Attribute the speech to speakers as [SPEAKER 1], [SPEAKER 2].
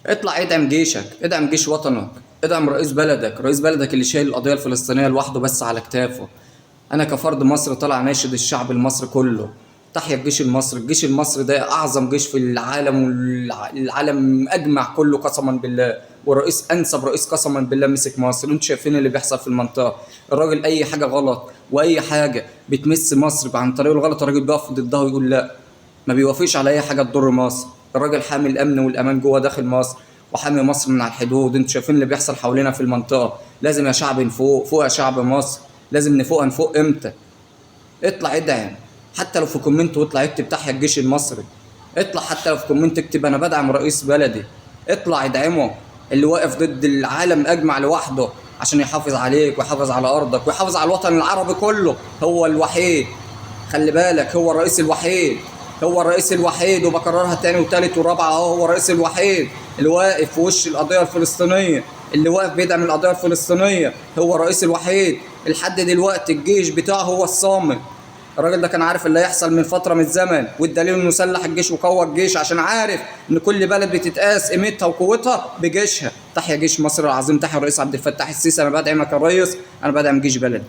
[SPEAKER 1] اطلع ادعم جيشك، ادعم جيش وطنك، ادعم رئيس بلدك، رئيس بلدك اللي شايل القضية الفلسطينية لوحده بس على كتافه. انا كفرد مصري طالع ناشد الشعب المصري كله. تحيا الجيش المصري، الجيش المصري ده اعظم جيش في العالم، والعالم اجمع كله قسما بالله. ورئيس انسب رئيس قسما بالله مسك مصر. انتوا شايفين اللي بيحصل في المنطقه. الراجل اي حاجه غلط واي حاجه بتمس مصر عن طريق الغلط الراجل بيقف ضدها ويقول لا. ما بيوافقش على اي حاجه تضر مصر. الراجل حامي الامن والامان جوه داخل مصر، وحامي مصر من على الحدود. انتوا شايفين اللي بيحصل حوالينا في المنطقه. لازم يا شعب نفوق، فوق يا شعب مصر. لازم نفوق. هنفوق امتى؟ اطلع ادعم. حتى لو في كومنت واطلع اكتب تحيا الجيش المصري. اطلع حتى لو في كومنت اكتب انا بدعم رئيس بلدي. اطلع ادعمه، اللي واقف ضد العالم اجمع لوحده عشان يحافظ عليك ويحافظ على ارضك ويحافظ على الوطن العربي كله. هو الوحيد. خلي بالك، هو الرئيس الوحيد. هو الرئيس الوحيد، وبكررها تاني وتالت ورابعة اهو. هو الرئيس الوحيد اللي واقف في وش القضية الفلسطينية، اللي واقف بيدعم القضية الفلسطينية. هو الرئيس الوحيد. لحد دلوقتي الجيش بتاعه هو الصامت. الراجل ده كان عارف اللي هيحصل من فترة من الزمن، والدليل انه سلح الجيش وقوى الجيش عشان عارف ان كل بلد بتتقاس قيمتها وقوتها بجيشها. تحيا جيش مصر العظيم، تحيا الرئيس عبد الفتاح السيسي. انا بدعمك يا ريس، انا بدعم جيش بلدي.